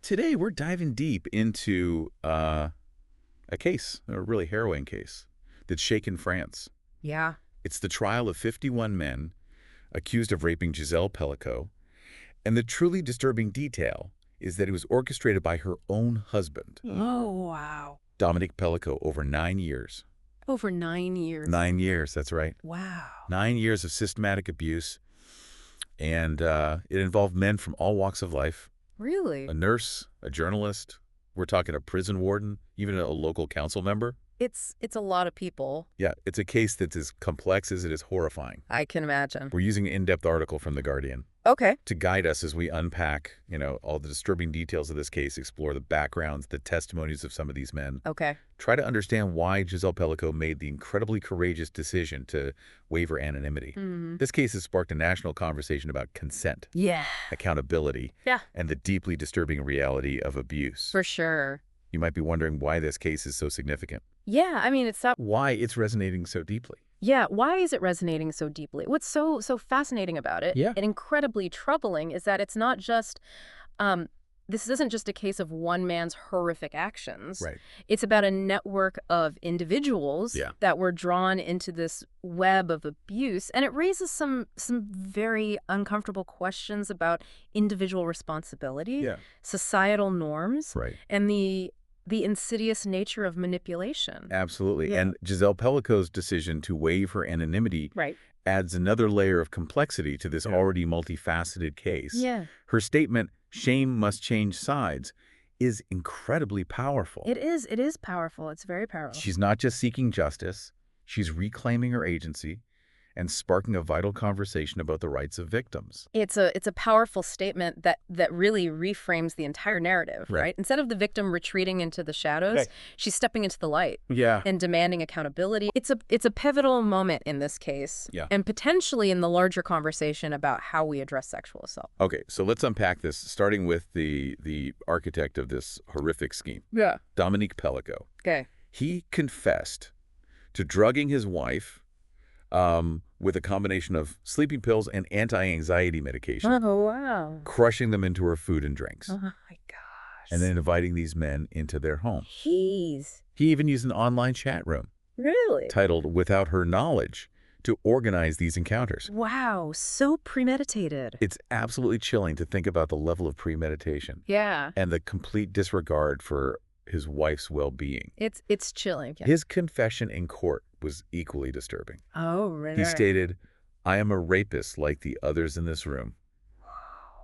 Today, we're diving deep into a case, a really harrowing case, that's shaken France. Yeah. It's the trial of 51 men accused of raping Gisèle Pelicot, and the truly disturbing detail is that it was orchestrated by her own husband, Oh, wow. Dominique Pelicot, over 9 years. Over 9 years. 9 years, that's right. Wow. 9 years of systematic abuse, and it involved men from all walks of life. Really? A nurse, a journalist, we're talking a prison warden, even a local council member. It's a lot of people. Yeah, it's a case that's as complex as it is horrifying. I can imagine. We're using an in-depth article from The Guardian Okay. to guide us as we unpack, all the disturbing details of this case, explore the backgrounds, the testimonies of some of these men. Okay. Try to understand why Gisèle Pelicot made the incredibly courageous decision to waiver anonymity. This case has sparked a national conversation about consent, Yeah. accountability, Yeah. and the deeply disturbing reality of abuse. For sure. You might be wondering why this case is so significant, Yeah, I mean, it's not. why it's resonating so deeply. Yeah, why is it resonating so deeply? What's so fascinating about it, Yeah. and incredibly troubling, is that it's not just this isn't just a case of one man's horrific actions. Right. It's about a network of individuals Yeah. that were drawn into this web of abuse, and it raises some very uncomfortable questions about individual responsibility, Yeah. societal norms, Right. and the insidious nature of manipulation. Absolutely. Yeah. And Gisèle Pelicot's decision to waive her anonymity Right. adds another layer of complexity to this already multifaceted case. Yeah. Her statement, "Shame must change sides," is incredibly powerful. It is. It is powerful. It's very powerful. She's not just seeking justice, she's reclaiming her agency and sparking a vital conversation about the rights of victims. It's a powerful statement that really reframes the entire narrative, Right. right? Instead of the victim retreating into the shadows, Right. she's stepping into the light Yeah. and demanding accountability. It's a pivotal moment in this case, Yeah. and potentially in the larger conversation about how we address sexual assault. Okay, so let's unpack this, starting with the architect of this horrific scheme, Yeah. Dominique Pelicot. Okay. He confessed to drugging his wife with a combination of sleeping pills and anti-anxiety medication, Oh, wow. crushing them into her food and drinks, Oh, my gosh. and then inviting these men into their home. Jeez. He even used an online chat room Really? titled "Without Her Knowledge" to organize these encounters. Wow. So premeditated. It's absolutely chilling to think about the level of premeditation Yeah. and the complete disregard for his wife's well-being. It's chilling. Yeah. His confession in court was equally disturbing. Oh, right. He stated, "I am a rapist like the others in this room."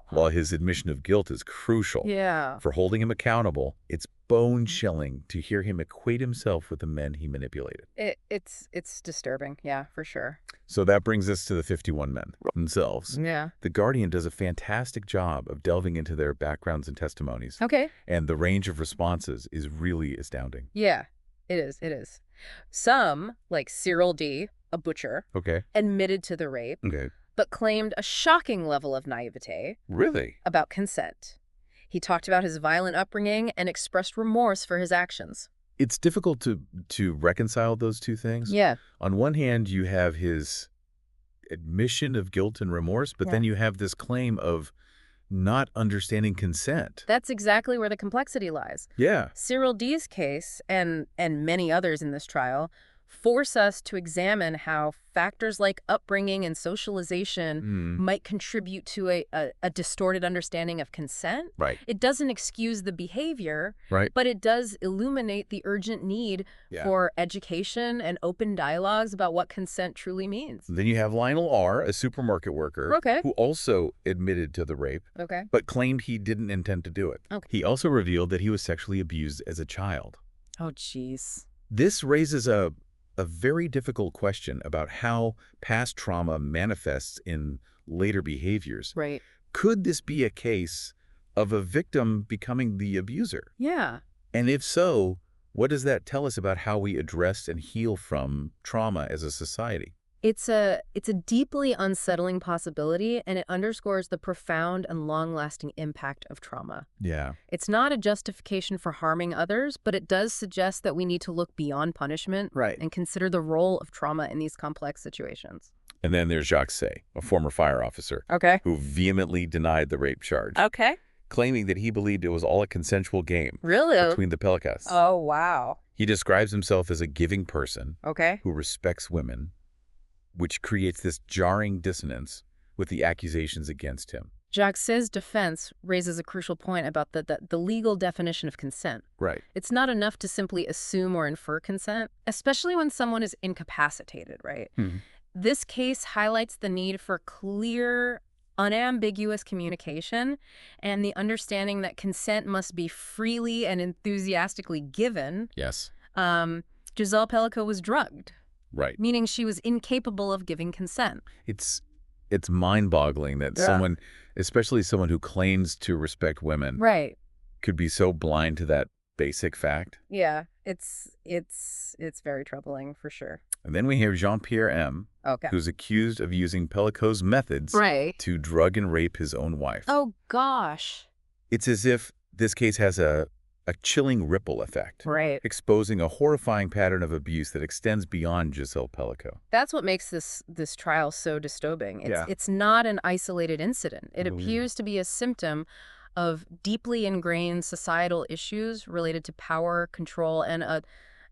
While his admission of guilt is crucial Yeah. for holding him accountable, it's bone-chilling to hear him equate himself with the men he manipulated. It's disturbing. Yeah, for sure. So that brings us to the 51 men themselves. Yeah. The Guardian does a fantastic job of delving into their backgrounds and testimonies, Okay. and the range of responses is really astounding. Yeah, it is. It is. Some, like Cyril D., a butcher, Okay. admitted to the rape, Okay. but claimed a shocking level of naivete Really? about consent. He talked about his violent upbringing and expressed remorse for his actions. It's difficult to reconcile those two things. Yeah. On one hand, you have his admission of guilt and remorse, but then you have this claim of not understanding consent. That's exactly where the complexity lies. Yeah. Cyril D.'s case, and many others in this trial, force us to examine how factors like upbringing and socialization might contribute to a distorted understanding of consent. Right. It doesn't excuse the behavior, Right. but it does illuminate the urgent need for education and open dialogues about what consent truly means. Then you have Lionel R., a supermarket worker, Okay. who also admitted to the rape, Okay. but claimed he didn't intend to do it. Okay. He also revealed that he was sexually abused as a child. Oh, jeez. This raises a very difficult question about how past trauma manifests in later behaviors. Right. Could this be a case of a victim becoming the abuser? Yeah. And if so, what does that tell us about how we address and heal from trauma as a society? It's a deeply unsettling possibility, and it underscores the profound and long-lasting impact of trauma. Yeah. It's not a justification for harming others, but it does suggest that we need to look beyond punishment and consider the role of trauma in these complex situations. And then there's Gisele, a former fire officer, Okay. who vehemently denied the rape charge. Okay. claiming that he believed it was all a consensual game Really? between the Pelicots. Oh, wow. He describes himself as a giving person Okay. who respects women, which creates this jarring dissonance with the accusations against him. Jacques' defense raises a crucial point about the legal definition of consent. Right. It's not enough to simply assume or infer consent, especially when someone is incapacitated, right? Hmm. This case highlights the need for clear, unambiguous communication and the understanding that consent must be freely and enthusiastically given. Yes. Gisèle Pelicot was drugged, Right. meaning she was incapable of giving consent. It's mind-boggling that someone, especially someone who claims to respect women, Right. could be so blind to that basic fact. Yeah, it's very troubling for sure. And then we have Jean-Pierre M., Okay. who's accused of using Pelicot's methods Right. to drug and rape his own wife. Oh, gosh. It's as if this case has a chilling ripple effect, Right. exposing a horrifying pattern of abuse that extends beyond Gisèle Pelicot. That's what makes this trial so disturbing. Yeah. It's not an isolated incident. It No. appears to be a symptom of deeply ingrained societal issues related to power, control, and a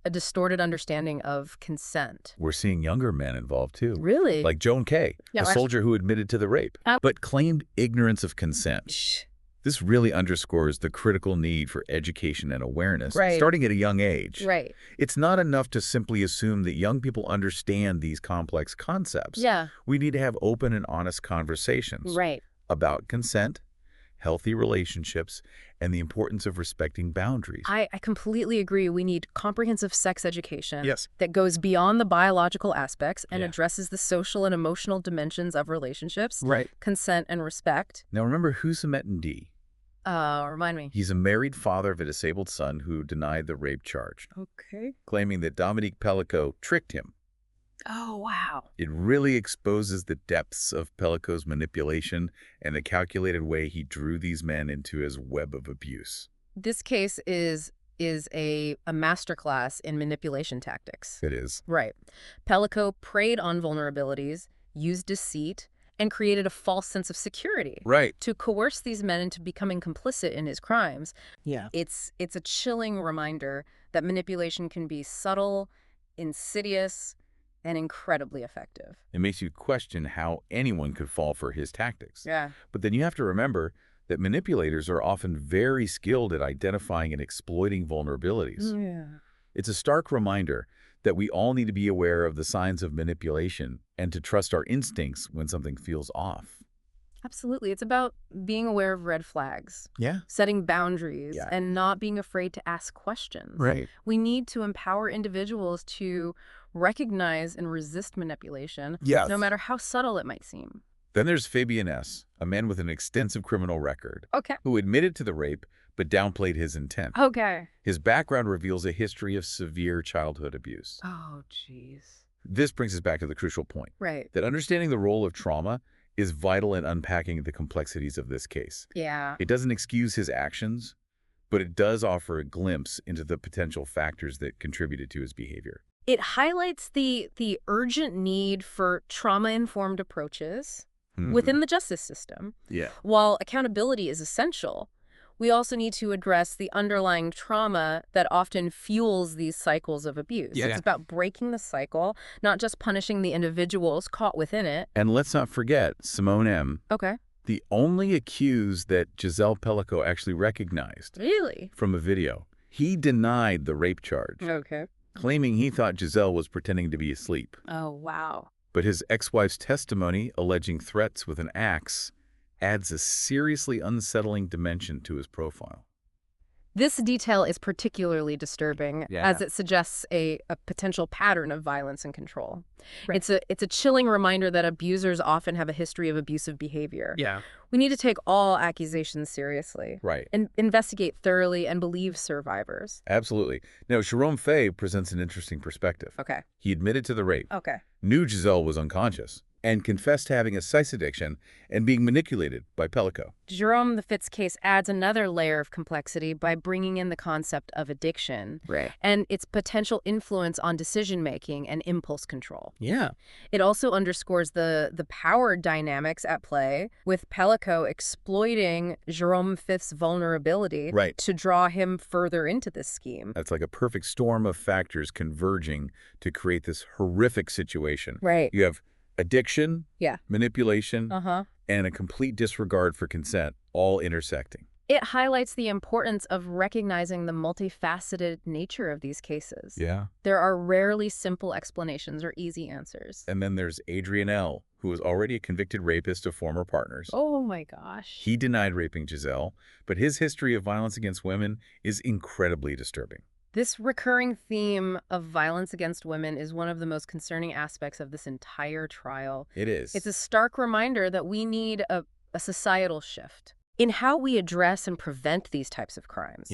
distorted understanding of consent. We're seeing younger men involved, too. Really? Like Joan Kay, Yeah, a soldier who admitted to the rape, but claimed ignorance of consent. This really underscores the critical need for education and awareness, Right. starting at a young age. Right. It's not enough to simply assume that young people understand these complex concepts. Yeah. We need to have open and honest conversations Right. about consent, healthy relationships, and the importance of respecting boundaries. I completely agree. We need comprehensive sex education Yes. that goes beyond the biological aspects and Yeah. addresses the social and emotional dimensions of relationships, Right. consent, and respect. Now remember Hussein D. Remind me. He's a married father of a disabled son who denied the rape charge, Okay. claiming that Dominique Pelicot tricked him. Oh, wow. It really exposes the depths of Pelicot's manipulation and the calculated way he drew these men into his web of abuse. This case is a masterclass in manipulation tactics. It is. Right. Pelicot preyed on vulnerabilities, used deceit, and created a false sense of security. Right. To coerce these men into becoming complicit in his crimes. Yeah. It's a chilling reminder that manipulation can be subtle, insidious, and incredibly effective. It makes you question how anyone could fall for his tactics. Yeah. But then you have to remember that manipulators are often very skilled at identifying and exploiting vulnerabilities. Yeah. It's a stark reminder that we all need to be aware of the signs of manipulation and to trust our instincts when something feels off. Absolutely. It's about being aware of red flags, Yeah. setting boundaries, Yeah. and not being afraid to ask questions. Right. We need to empower individuals to recognize and resist manipulation, Yes. no matter how subtle it might seem. Then there's Fabian S., a man with an extensive criminal record, Okay. who admitted to the rape but downplayed his intent. Okay. His background reveals a history of severe childhood abuse. Oh, jeez. This brings us back to the crucial point, Right. that understanding the role of trauma is vital in unpacking the complexities of this case. Yeah. It doesn't excuse his actions, but it does offer a glimpse into the potential factors that contributed to his behavior. It highlights the urgent need for trauma-informed approaches within the justice system. Yeah. While accountability is essential, we also need to address the underlying trauma that often fuels these cycles of abuse. Yeah. It's about breaking the cycle, not just punishing the individuals caught within it. And let's not forget Simone M., Okay. the only accused that Gisèle Pelicot actually recognized Really? from a video. He denied the rape charge, Okay. claiming he thought Gisèle was pretending to be asleep. Oh, wow. But his ex-wife's testimony alleging threats with an axe adds a seriously unsettling dimension to his profile. This detail is particularly disturbing Yeah. as it suggests a potential pattern of violence and control. Right. It's a chilling reminder that abusers often have a history of abusive behavior. Yeah. We need to take all accusations seriously Right. and investigate thoroughly and believe survivors. Absolutely. Now, Jerome Fay presents an interesting perspective. Okay. He admitted to the rape, Okay. knew Gisèle was unconscious, and confessed to having a sex addiction and being manipulated by Pelicot. Jerome F's case adds another layer of complexity by bringing in the concept of addiction and its potential influence on decision-making and impulse control. Yeah. It also underscores the power dynamics at play, with Pelicot exploiting Jerome F's vulnerability to draw him further into this scheme. That's like a perfect storm of factors converging to create this horrific situation. You have addiction, manipulation, and a complete disregard for consent, all intersecting. It highlights the importance of recognizing the multifaceted nature of these cases. There are rarely simple explanations or easy answers. And then there's Adrian L., who was already a convicted rapist of former partners. Oh my gosh. He denied raping Gisele, but his history of violence against women is incredibly disturbing. This recurring theme of violence against women is one of the most concerning aspects of this entire trial. It is. It's a stark reminder that we need a societal shift in how we address and prevent these types of crimes.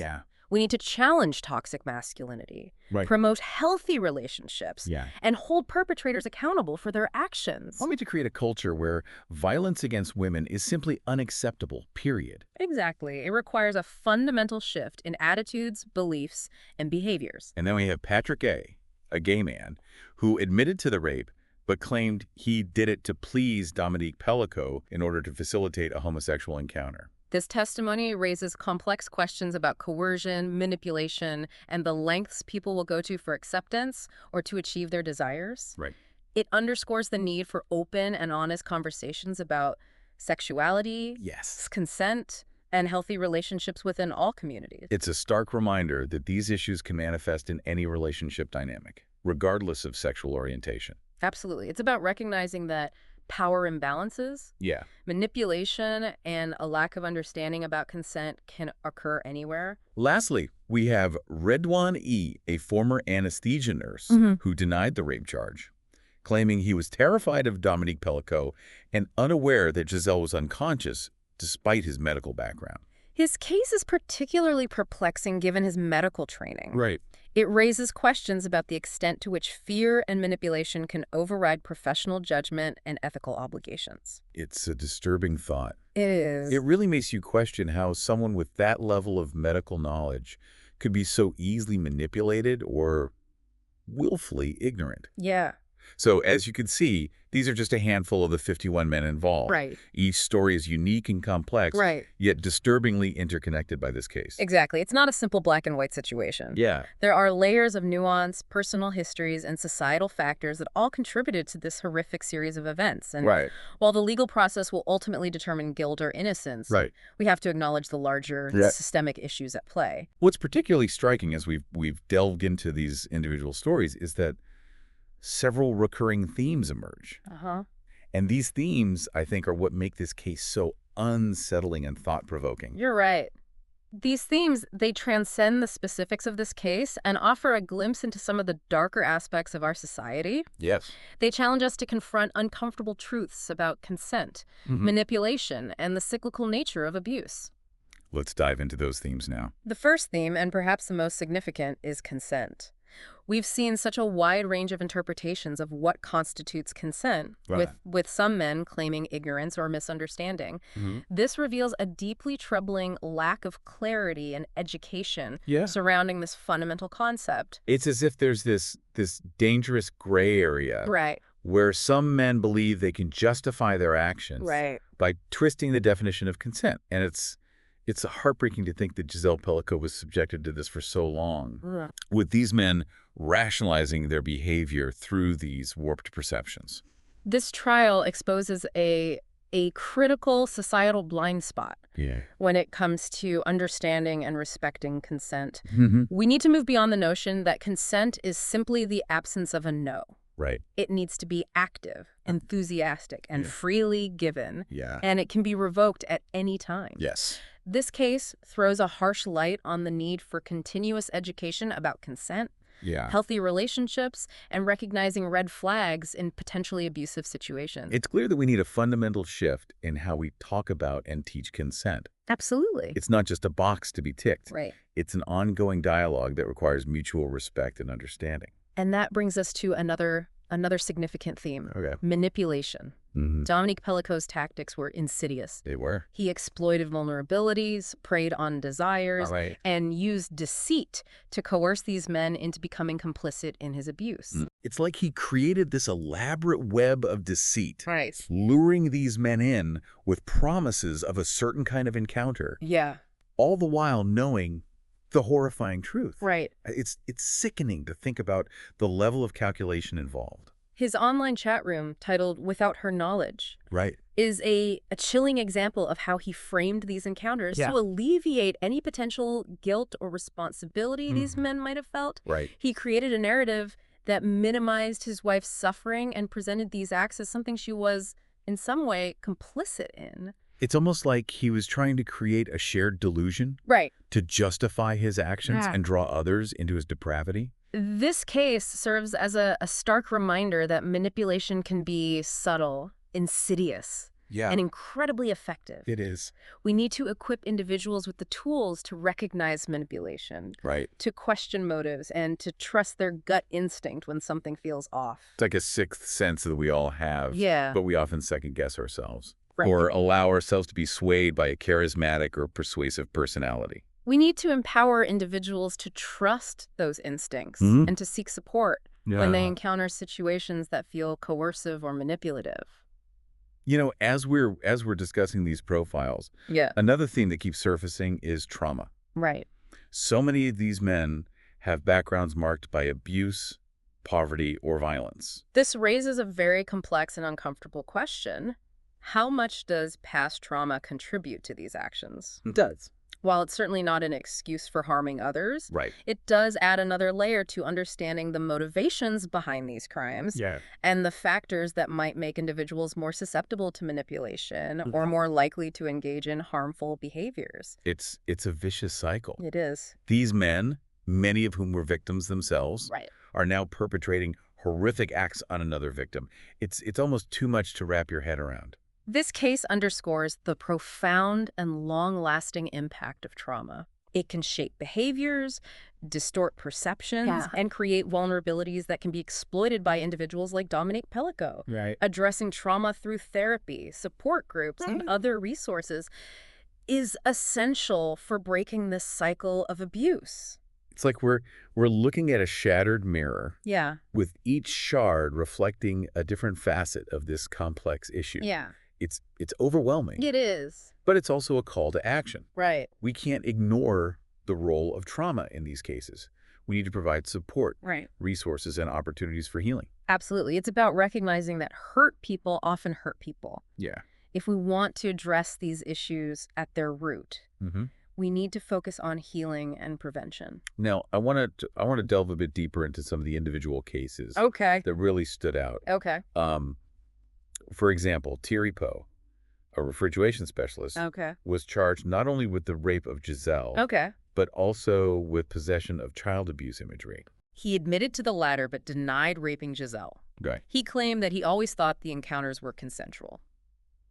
We need to challenge toxic masculinity, promote healthy relationships, and hold perpetrators accountable for their actions. Want me to create a culture where violence against women is simply unacceptable, period. Exactly. It requires a fundamental shift in attitudes, beliefs, and behaviors. And then we have Patrick a gay man, who admitted to the rape, but claimed he did it to please Dominique Pelicot in order to facilitate a homosexual encounter. This testimony raises complex questions about coercion, manipulation, and the lengths people will go to for acceptance or to achieve their desires. It underscores the need for open and honest conversations about sexuality, consent, and healthy relationships within all communities. It's a stark reminder that these issues can manifest in any relationship dynamic, regardless of sexual orientation. Absolutely. It's about recognizing that power imbalances, manipulation, and a lack of understanding about consent can occur anywhere. Lastly, we have Redwan E., a former anesthesia nurse who denied the rape charge, claiming he was terrified of Dominique Pelicot and unaware that Gisele was unconscious despite his medical background. His case is particularly perplexing given his medical training. It raises questions about the extent to which fear and manipulation can override professional judgment and ethical obligations. It's a disturbing thought. It is. It really makes you question how someone with that level of medical knowledge could be so easily manipulated or willfully ignorant. So as you can see, these are just a handful of the 51 men involved. Each story is unique and complex, yet disturbingly interconnected by this case. Exactly. It's not a simple black and white situation. There are layers of nuance, personal histories, and societal factors that all contributed to this horrific series of events. And while the legal process will ultimately determine guilt or innocence, we have to acknowledge the larger systemic issues at play. What's particularly striking as we've delved into these individual stories is that several recurring themes emerge. And these themes, I think, are what make this case so unsettling and thought-provoking. You're right. These themes, they transcend the specifics of this case and offer a glimpse into some of the darker aspects of our society. They challenge us to confront uncomfortable truths about consent, manipulation, and the cyclical nature of abuse. Let's dive into those themes now. The first theme, and perhaps the most significant, is consent. We've seen such a wide range of interpretations of what constitutes consent, with some men claiming ignorance or misunderstanding. This reveals a deeply troubling lack of clarity and education surrounding this fundamental concept. It's as if there's this dangerous gray area where some men believe they can justify their actions by twisting the definition of consent. And it's heartbreaking to think that Gisèle Pelicot was subjected to this for so long, with these men rationalizing their behavior through these warped perceptions. This trial exposes a critical societal blind spot when it comes to understanding and respecting consent. We need to move beyond the notion that consent is simply the absence of a no. It needs to be active, enthusiastic, and freely given, and it can be revoked at any time. This case throws a harsh light on the need for continuous education about consent, healthy relationships, and recognizing red flags in potentially abusive situations. It's clear that we need a fundamental shift in how we talk about and teach consent. Absolutely. It's not just a box to be ticked. It's an ongoing dialogue that requires mutual respect and understanding. And that brings us to another significant theme, manipulation. Dominique Pelicot's tactics were insidious. They were. He exploited vulnerabilities, preyed on desires, and used deceit to coerce these men into becoming complicit in his abuse. It's like he created this elaborate web of deceit, luring these men in with promises of a certain kind of encounter. Yeah. All the while knowing the horrifying truth. Right. It's sickening to think about the level of calculation involved. His online chat room, titled Without Her Knowledge, is a chilling example of how he framed these encounters to alleviate any potential guilt or responsibility these men might have felt. He created a narrative that minimized his wife's suffering and presented these acts as something she was, in some way, complicit in. It's almost like he was trying to create a shared delusion to justify his actions and draw others into his depravity. This case serves as a stark reminder that manipulation can be subtle, insidious, and incredibly effective. It is. We need to equip individuals with the tools to recognize manipulation, to question motives, and to trust their gut instinct when something feels off. It's like a sixth sense that we all have, but we often second-guess ourselves. Right. Or allow ourselves to be swayed by a charismatic or persuasive personality. We need to empower individuals to trust those instincts and to seek support when they encounter situations that feel coercive or manipulative. You know, as we're discussing these profiles, another theme that keeps surfacing is trauma. Right. So many of these men have backgrounds marked by abuse, poverty, or violence. This raises a very complex and uncomfortable question. How much does past trauma contribute to these actions? It does. While it's certainly not an excuse for harming others, Right. it does add another layer to understanding the motivations behind these crimes and the factors that might make individuals more susceptible to manipulation or more likely to engage in harmful behaviors. It's a vicious cycle. It is. These men, many of whom were victims themselves, are now perpetrating horrific acts on another victim. It's almost too much to wrap your head around. This case underscores the profound and long-lasting impact of trauma. It can shape behaviors, distort perceptions, and create vulnerabilities that can be exploited by individuals like Dominique Pelicot. Addressing trauma through therapy, support groups, and other resources is essential for breaking this cycle of abuse. It's like we're looking at a shattered mirror with each shard reflecting a different facet of this complex issue. It's overwhelming. It is. But it's also a call to action. Right. We can't ignore the role of trauma in these cases. We need to provide support, resources, and opportunities for healing. Absolutely. It's about recognizing that hurt people often hurt people. If we want to address these issues at their root, we need to focus on healing and prevention. Now, I want to delve a bit deeper into some of the individual cases that really stood out. For example, Thierry Poe, a refrigeration specialist, was charged not only with the rape of Gisele, but also with possession of child abuse imagery. He admitted to the latter but denied raping Gisele. He claimed that he always thought the encounters were consensual.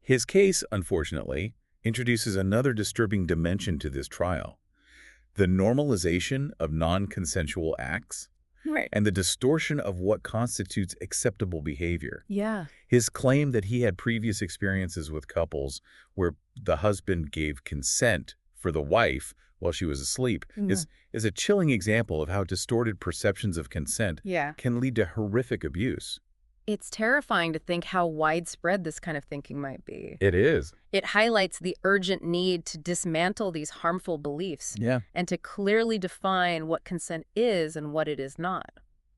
His case, unfortunately, introduces another disturbing dimension to this trial: the normalization of non-consensual acts and the distortion of what constitutes acceptable behavior. His claim that he had previous experiences with couples where the husband gave consent for the wife while she was asleep is a chilling example of how distorted perceptions of consent can lead to horrific abuse. It's terrifying to think how widespread this kind of thinking might be. It is. It highlights the urgent need to dismantle these harmful beliefs and to clearly define what consent is and what it is not.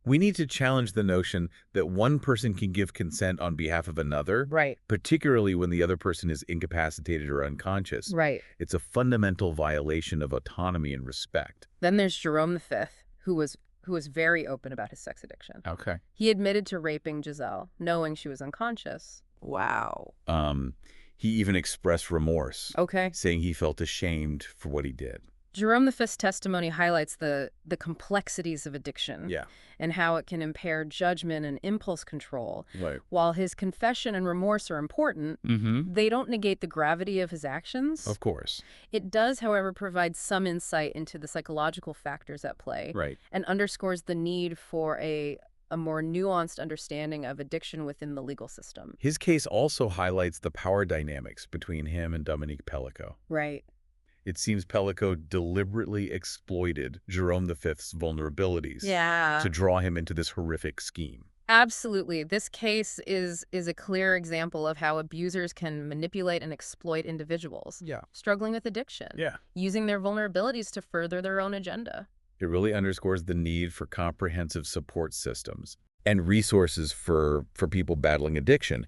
We need to challenge the notion that one person can give consent on behalf of another, particularly when the other person is incapacitated or unconscious. It's a fundamental violation of autonomy and respect. Then there's Jerome V, who was very open about his sex addiction. He admitted to raping Gisele, knowing she was unconscious. Wow. He even expressed remorse, saying he felt ashamed for what he did. Jerome V's testimony highlights the complexities of addiction and how it can impair judgment and impulse control. While his confession and remorse are important, they don't negate the gravity of his actions. Of course. It does, however, provide some insight into the psychological factors at play and underscores the need for a a more nuanced understanding of addiction within the legal system. His case also highlights the power dynamics between him and Dominique Pelicot. Right. It seems Pelicot deliberately exploited Jerome V's vulnerabilities to draw him into this horrific scheme. Absolutely. This case is a clear example of how abusers can manipulate and exploit individuals struggling with addiction, using their vulnerabilities to further their own agenda. It really underscores the need for comprehensive support systems and resources for people battling addiction.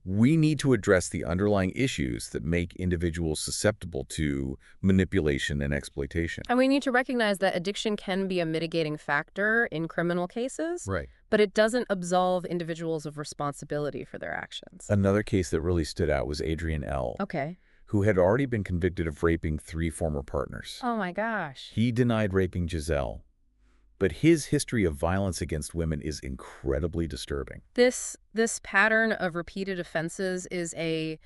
We need to address the underlying issues that make individuals susceptible to manipulation and exploitation. And we need to recognize that addiction can be a mitigating factor in criminal cases, Right. but it doesn't absolve individuals of responsibility for their actions. Another case that really stood out was Adrian L., who had already been convicted of raping 3 former partners. Oh my gosh. He denied raping Gisele, but his history of violence against women is incredibly disturbing. This pattern of repeated offenses is a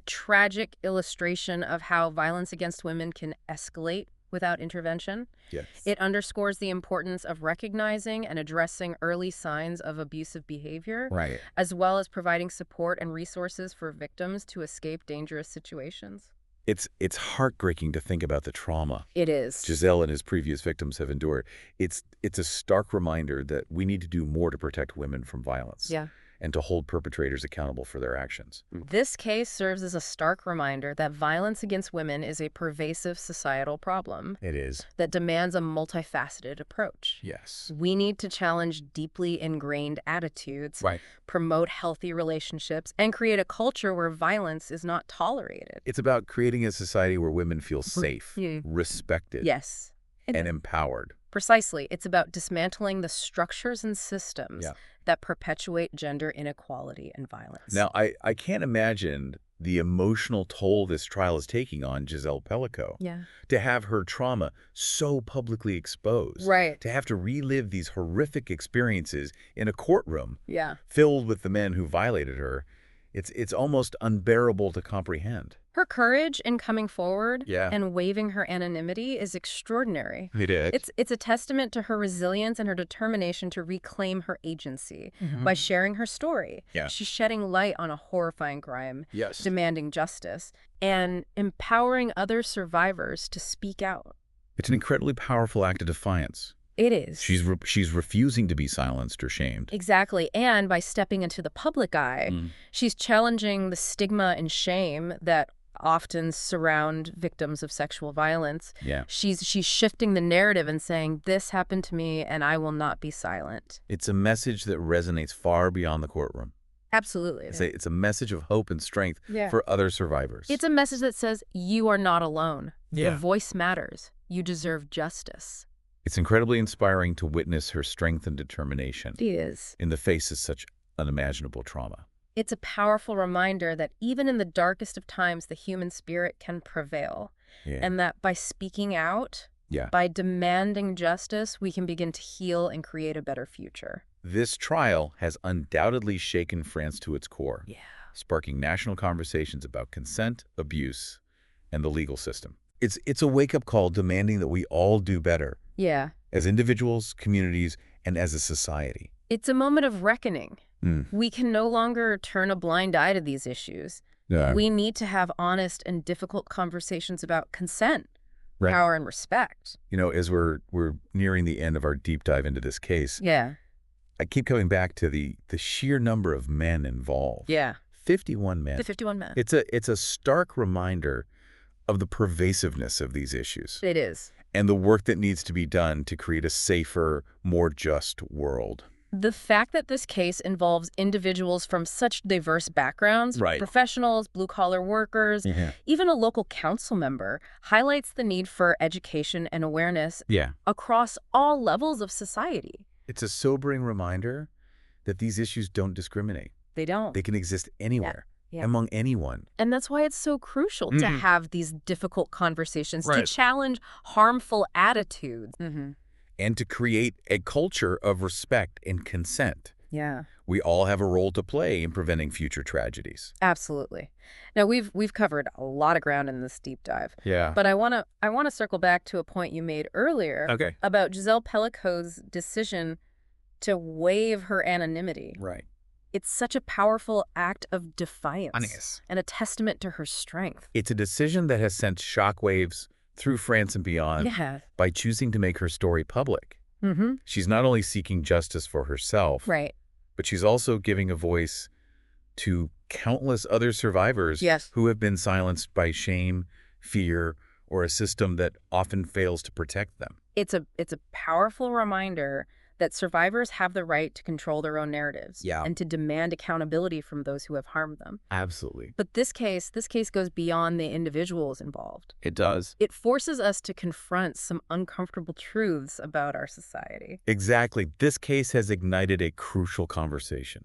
tragic illustration of how violence against women can escalate without intervention. Yes. It underscores the importance of recognizing and addressing early signs of abusive behavior, as well as providing support and resources for victims to escape dangerous situations. It's heartbreaking to think about the trauma It is. Gisele and his previous victims have endured. It's a stark reminder that we need to do more to protect women from violence. And to hold perpetrators accountable for their actions. This case serves as a stark reminder that violence against women is a pervasive societal problem. It is. That demands a multifaceted approach. Yes. We need to challenge deeply ingrained attitudes, promote healthy relationships, and create a culture where violence is not tolerated. It's about creating a society where women feel safe, respected, and empowered. Precisely. It's about dismantling the structures and systems that perpetuate gender inequality and violence. Now, I can't imagine the emotional toll this trial is taking on Gisèle Pelicot. To have her trauma so publicly exposed. To have to relive these horrific experiences in a courtroom filled with the men who violated her. It's almost unbearable to comprehend. Her courage in coming forward and waiving her anonymity is extraordinary. It's a testament to her resilience and her determination to reclaim her agency by sharing her story. She's shedding light on a horrifying crime, demanding justice, and empowering other survivors to speak out. It's an incredibly powerful act of defiance. It is. She's refusing to be silenced or shamed. Exactly. And by stepping into the public eye, she's challenging the stigma and shame that often surround victims of sexual violence. She's shifting the narrative and saying, this happened to me and I will not be silent. It's a message that resonates far beyond the courtroom. Absolutely. It's a message of hope and strength for other survivors. It's a message that says, you are not alone. Your voice matters. You deserve justice. It's incredibly inspiring to witness her strength and determination. It is. In the face of such unimaginable trauma. It's a powerful reminder that even in the darkest of times, the human spirit can prevail. And that by speaking out, by demanding justice, we can begin to heal and create a better future. This trial has undoubtedly shaken France to its core, sparking national conversations about consent, abuse, and the legal system. It's a wake-up call demanding that we all do better. As individuals, communities, and as a society. It's a moment of reckoning. We can no longer turn a blind eye to these issues. We need to have honest and difficult conversations about consent, power, and respect. You know, as we're nearing the end of our deep dive into this case, I keep coming back to the sheer number of men involved. 51 men. The 51 men. It's a stark reminder of the pervasiveness of these issues. It is. And the work that needs to be done to create a safer, more just world. The fact that this case involves individuals from such diverse backgrounds, professionals, blue-collar workers, even a local council member, highlights the need for education and awareness across all levels of society. It's a sobering reminder that these issues don't discriminate. They don't. They can exist anywhere. Among anyone. And that's why it's so crucial to have these difficult conversations, to challenge harmful attitudes. And to create a culture of respect and consent. Yeah. We all have a role to play in preventing future tragedies. Absolutely. Now, we've covered a lot of ground in this deep dive. Yeah. But I want to circle back to a point you made earlier about Gisèle Pelicot's decision to waive her anonymity. Right. It's such a powerful act of defiance Honest. and a testament to her strength. It's a decision that has sent shockwaves through France and beyond by choosing to make her story public. She's not only seeking justice for herself, but she's also giving a voice to countless other survivors who have been silenced by shame, fear, or a system that often fails to protect them. It's a powerful reminder that survivors have the right to control their own narratives and to demand accountability from those who have harmed them. Absolutely. But this case goes beyond the individuals involved. It does. It forces us to confront some uncomfortable truths about our society. Exactly. This case has ignited a crucial conversation.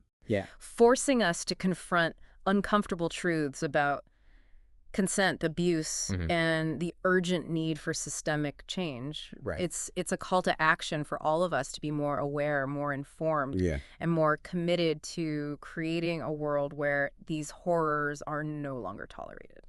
Forcing us to confront uncomfortable truths about consent, abuse, and the urgent need for systemic change. It's a call to action for all of us to be more aware, more informed, and more committed to creating a world where these horrors are no longer tolerated.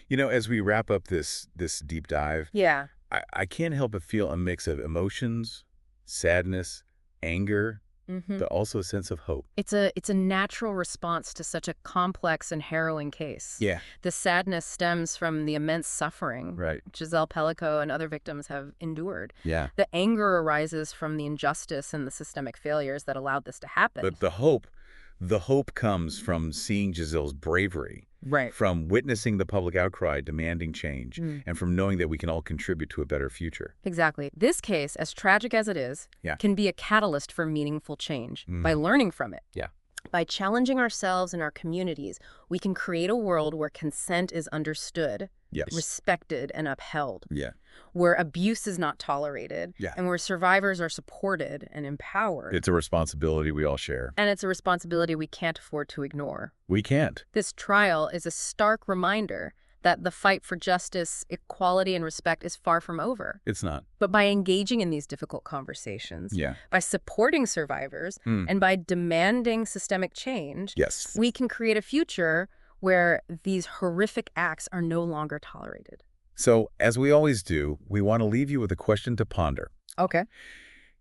You know, as we wrap up this deep dive, I can't help but feel a mix of emotions, sadness, anger, but also a sense of hope. It's a natural response to such a complex and harrowing case. The sadness stems from the immense suffering Gisèle Pelicot and other victims have endured. The anger arises from the injustice and the systemic failures that allowed this to happen. But the hope comes from seeing Gisèle's bravery, from witnessing the public outcry demanding change, and from knowing that we can all contribute to a better future. Exactly. This case, as tragic as it is, can be a catalyst for meaningful change by learning from it. By challenging ourselves and our communities, we can create a world where consent is understood, respected, and upheld, where abuse is not tolerated, and where survivors are supported and empowered. It's a responsibility we all share. And it's a responsibility we can't afford to ignore. We can't. This trial is a stark reminder that the fight for justice, equality, and respect is far from over. It's not. But by engaging in these difficult conversations, by supporting survivors, and by demanding systemic change, we can create a future where these horrific acts are no longer tolerated. So, as we always do, we want to leave you with a question to ponder. Okay.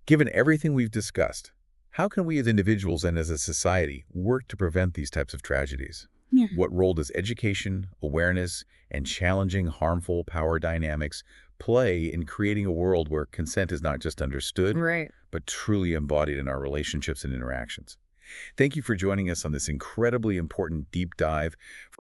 Given everything we've discussed, how can we as individuals and as a society work to prevent these types of tragedies? What role does education, awareness, and challenging harmful power dynamics play in creating a world where consent is not just understood, but truly embodied in our relationships and interactions? Thank you for joining us on this incredibly important deep dive.